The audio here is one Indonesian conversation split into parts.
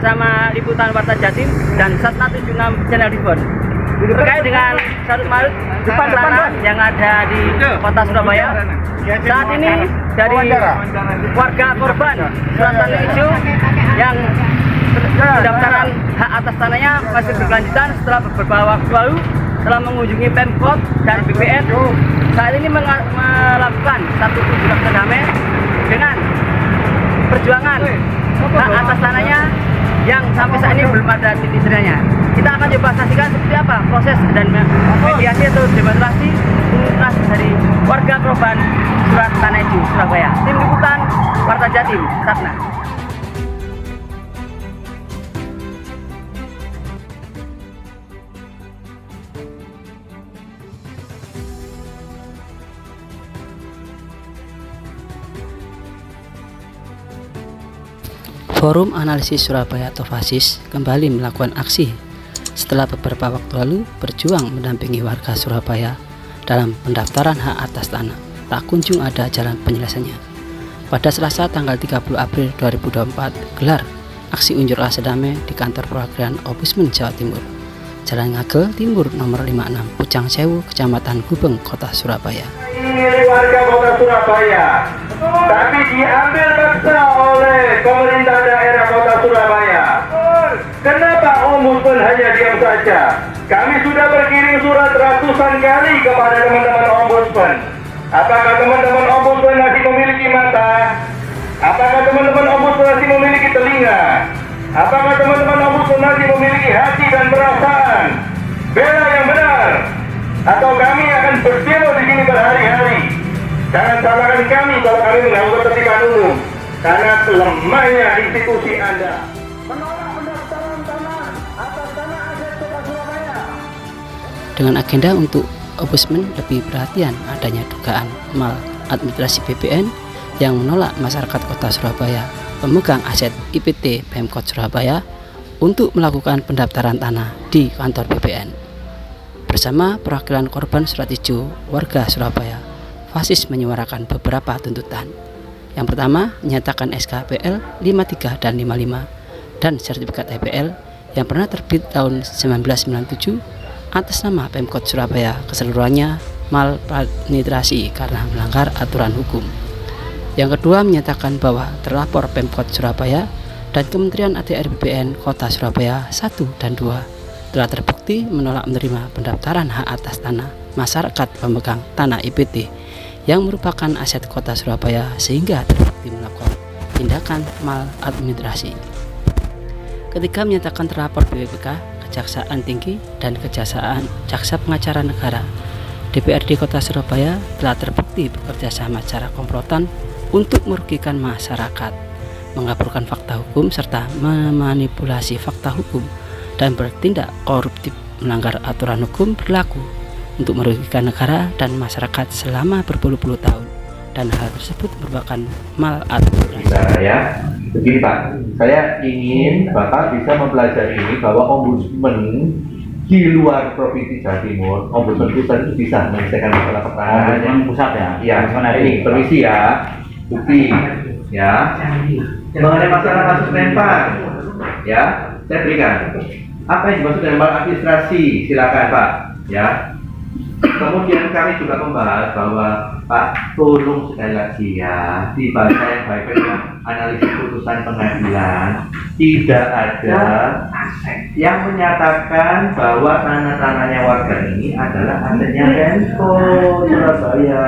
bersama Liputan Warta Jatim dan Satna 76 Channel Ribon terkait dengan Sarut Marut depan tanah yang ada di kota Surabaya. Saat ini dari warga korban surat tanah hijau yang pendaftaran hak atas tanahnya masih berkelanjutan setelah beberapa waktu lalu telah mengunjungi Pemkot dan BPN. Saat ini melakukan satu unjuk rasa damai dengan perjuangan hak atas tanahnya yang sampai saat ini belum ada titik terangnya. Kita akan coba saksikan seperti apa proses dan mediasi atau demonstrasi dari warga korban surat tanah hijau Surabaya. Tim Liputan Warta Jatim, Satna. Forum Analisis Surabaya atau FASIS kembali melakukan aksi setelah beberapa waktu lalu berjuang mendampingi warga Surabaya dalam pendaftaran hak atas tanah. Tak kunjung ada jalan penyelesaiannya. Pada Selasa tanggal 30 April 2024 gelar aksi unjuk rasa damai di kantor perwakilan Ombudsman Jawa Timur, Jalan Ngagel Timur nomor 56, Pucang Sewu, Kecamatan Gubeng, Kota Surabaya. Ini warga kota Surabaya, tapi diambil paksa oleh pemerintah daerah kota Surabaya. Kenapa Ombudsman hanya diam saja? Kami sudah berkirim surat ratusan kali kepada teman-teman Ombudsman. Apakah teman-teman Ombudsman masih memiliki mata? Apakah teman-teman Ombudsman masih memiliki telinga? Apakah teman-teman Ombudsman masih memiliki hati dan perasaan? Bela yang benar, atau kami akan berdemo di sini berhari-hari. Jangan salahkan kami kalau kami mengganggu ketertiban umum, karena lemahnya institusi Anda. Menolak pendaftaran tanah atas tanah aset kota Surabaya. Dengan agenda untuk Ombudsman lebih perhatian adanya dugaan maladministrasi BPN yang menolak masyarakat kota Surabaya pemegang aset IPT Pemkot Surabaya untuk melakukan pendaftaran tanah di kantor BPN. Bersama perwakilan korban surat hijau warga Surabaya, FASIS menyuarakan beberapa tuntutan. Yang pertama, menyatakan SKPL 53 dan 55 dan sertifikat EPL yang pernah terbit tahun 1997 atas nama Pemkot Surabaya keseluruhannya maladministrasi karena melanggar aturan hukum. Yang kedua, menyatakan bahwa terlapor Pemkot Surabaya dan Kementerian ATR BPN Kota Surabaya 1 dan 2 telah terbukti menolak menerima pendaftaran hak atas tanah masyarakat pemegang tanah IPT yang merupakan aset kota Surabaya sehingga terbukti melakukan tindakan maladministrasi. Ketika menyatakan terlapor BPK, Kejaksaan Tinggi dan Kejaksaan Jaksa Pengacara Negara, DPRD Kota Surabaya telah terbukti bekerja sama secara komplotan untuk merugikan masyarakat, mengaburkan fakta hukum serta memanipulasi fakta hukum dan bertindak koruptif melanggar aturan hukum berlaku untuk merugikan negara dan masyarakat selama berpuluh-puluh tahun, dan hal tersebut merupakan maladministrasi. Ya, begini Pak, saya ingin Bapak bisa mempelajari ini bahwa Ombudsman di luar Provinsi Jawa Timur, Ombudsman pusat itu bisa menyelesaikan masalah pertanahan. Ombudsman pusat ya? Iya, ini permisi ya, bukti ya. Mengenai masalah kasus lempar, ya, saya berikan. Apa yang dimaksud dengan maladministrasi? Silakan Pak, ya. Kemudian kami juga membahas bahwa Pak, tolong sekali lagi ya, dibaca yang baik dengan analisis putusan pengadilan. Tidak ada yang menyatakan bahwa tanah-tanahnya warga ini adalah asetnya Pemkot Surabaya.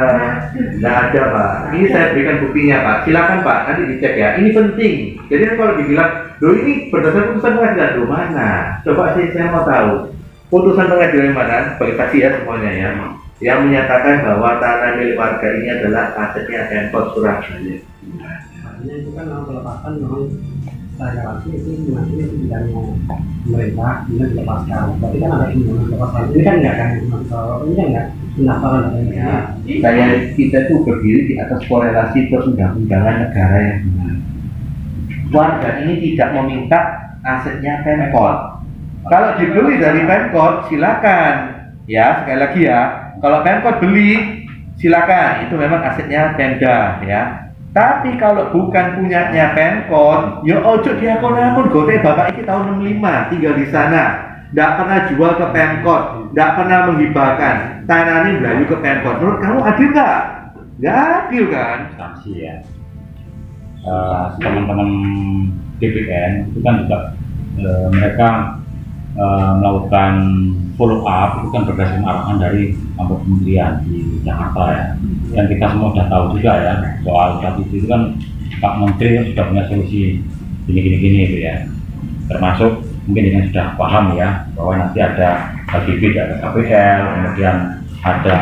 Tidak ada Pak. Ini saya berikan buktinya Pak. Silakan Pak, nanti dicek ya. Ini penting. Jadi kalau dibilang, loh ini berdasarkan putusan pengadilan, loh mana? Coba saya mau tahu. Putusan pengadilan mana? Bagi saksi ya semuanya ya. Yang menyatakan bahwa tanah milik warga ini adalah asetnya Pemkot Surabaya. Artinya itu kan kalau dilepaskan memang relasi itu masih itu bidangnya pemerintah, kemudian dilepaskan. Berarti kan ada pembunuhan dilepaskan. Ini kan enggak kan? Ini kan enggak pendaftaran ya. Kita tuh berdiri di atas korelasi perundang-undangan negara yang benar. Warga ini tidak meminta asetnya Pemkot. Kalau dibeli dari Pemkot, silakan. Ya, sekali lagi ya. Kalau Pemkot beli, silakan. Itu memang asetnya Pemda, ya. Tapi kalau bukan punyanya Pemkot, ya ojo diakon-akon gote bapak ini tahun 65 tinggal di sana. Nggak pernah jual ke Pemkot, nggak pernah menghibahkan. Tanahnya belayu ke Pemkot. Menurut kamu adil nggak? Nggak adil kan? Sanksi ya. Teman-teman DPN itu kan juga mereka melakukan follow up itu kan berdasarkan arahan dari kantor kementerian di Jakarta ya. Yang kita semua sudah tahu juga ya soal tadi itu kan Pak Menteri sudah punya solusi gini itu ya. Termasuk mungkin dengan sudah paham ya bahwa nanti ada HGB, ada KPL, kemudian ada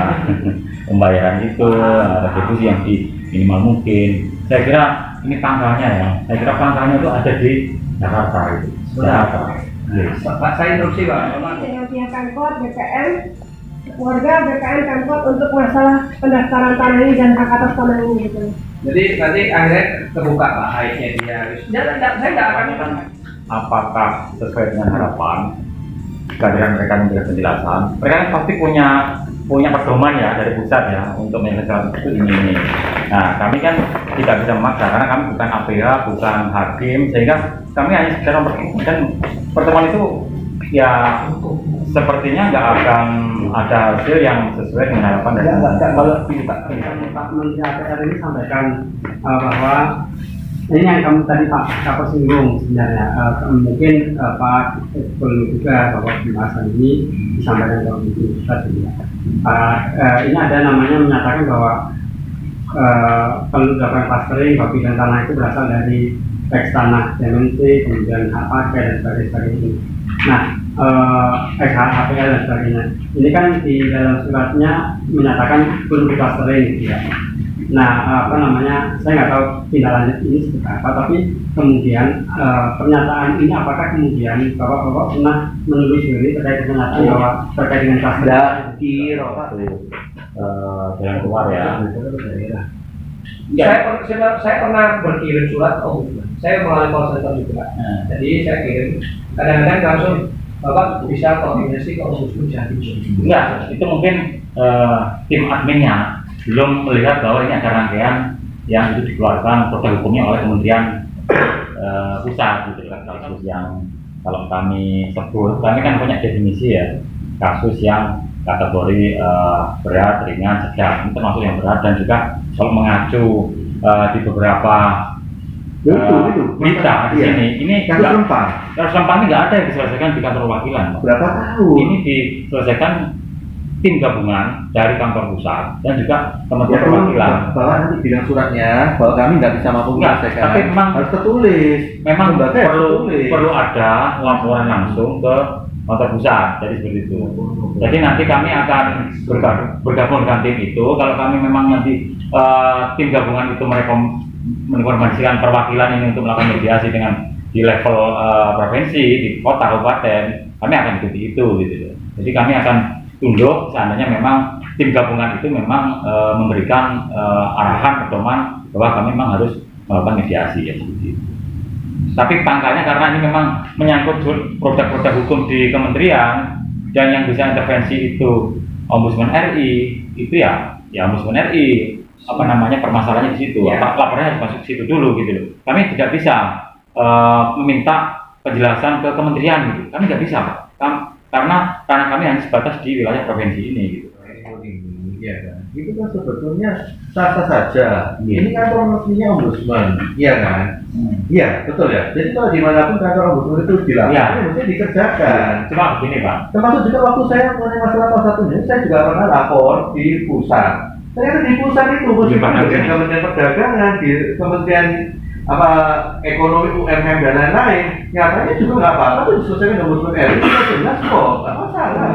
pembayaran itu, ada retribusi yang di minimal mungkin. Saya kira ini pangkalnya ya. Saya kira pangkalnya itu ada di Jakarta itu. Jakarta. Pak, saya interupsi Pak. Dengan pihak Pemkot, BPN, warga BPN Pemkot untuk masalah pendaftaran tanah ini dan hak atas tanah ini gitu. Jadi nanti akhirnya terbuka Pak akhirnya dia harus. Saya nggak akan Apakah sesuai dengan harapan kehadiran mereka memberikan penjelasan? Mereka kan pasti punya pedoman ya dari pusat ya untuk menyelesaikan itu ini. Nah, kami kan tidak bisa memaksa karena kami bukan APH, bukan hakim, sehingga kami hanya sekedar dan pertemuan itu ya sepertinya nggak akan ada hasil yang sesuai dengan harapan dari Kalau Pak Menteri APR ini sampaikan bahwa ini yang kamu tadi Pak Kapol singgung sebenarnya mungkin Pak perlu juga bahwa pembahasan ini disampaikan ke Menteri Pusat ya. Ini ada namanya menyatakan bahwa perlu dilakukan clustering bagi dan tanah itu berasal dari teks tanah DMT, kemudian hak pakai dan sebagainya. Nah, HPL dan sebagainya. Ini kan di dalam suratnya menyatakan perlu di clustering gitu ya. Nah, saya nggak tahu tindak lanjut ini seperti apa, tapi kemudian pernyataan ini apakah kemudian Bapak pernah menelusuri terkait pernyataan bahwa terkait dengan clustering? jalan keluar ya. Saya pernah berkirim surat ke Ombudsman. Saya melalui call center juga. Jadi saya kirim. Kadang-kadang langsung Bapak bisa koordinasi ke Ombudsman Jatim. Enggak, itu mungkin tim adminnya belum melihat bahwa ini ada rangkaian yang itu dikeluarkan produk hukumnya oleh Kementerian Pusat gitu kan. Kasus yang kalau kami sebut, kami kan punya definisi ya, kasus yang kategori berat, ringan, sedang, itu termasuk yang berat, dan juga kalau mengacu di beberapa berita di sini, ini kasus Rempang. Kasus Rempang ini nggak ada yang diselesaikan di kantor perwakilan. Berapa tahun? Ini diselesaikan tim gabungan dari kantor pusat dan juga Kementerian Perwakilan. Bahwa nanti bilang suratnya bahwa kami nggak bisa mampu menyelesaikan. Tapi memang harus tertulis. Memang perlu ada laporan langsung ke kantor pusat, jadi seperti itu. Jadi nanti kami akan bergabung dengan tim itu. Kalau kami memang nanti tim gabungan itu merekomendasikan perwakilan ini untuk melakukan mediasi dengan di level provinsi, di kota, kabupaten, kami akan ikuti itu gitu. Jadi kami akan tunduk seandainya memang tim gabungan itu memang memberikan arahan pedoman bahwa kami memang harus melakukan mediasi ya seperti itu. Tapi pangkalnya karena ini memang menyangkut produk-produk hukum di kementerian dan yang bisa intervensi itu Ombudsman RI, itu ya Ombudsman RI permasalahannya di situ. Laporannya harus masuk ke situ dulu gitu loh. Kami tidak bisa meminta penjelasan ke kementerian gitu. Kami nggak bisa Pak. Karena kami hanya sebatas di wilayah provinsi ini gitu. Iya kan? Itu kan sebetulnya sah-sah saja. Ini kantor resminya Ombudsman, iya kan? Iya, betul ya. Jadi kalau dimanapun kantor Ombudsman itu dilakukan, mesti dikerjakan. Cuma begini Pak. Termasuk juga waktu saya mengenai masalah salah satunya, saya juga pernah lapor di pusat. Ternyata di pusat itu meskipun di Kementerian Perdagangan, di Kementerian ekonomi, UMM dan lain-lain, nyatanya juga nggak apa-apa, itu diselesaikan dengan Ombudsman RI, itu jelas kok, nggak masalah.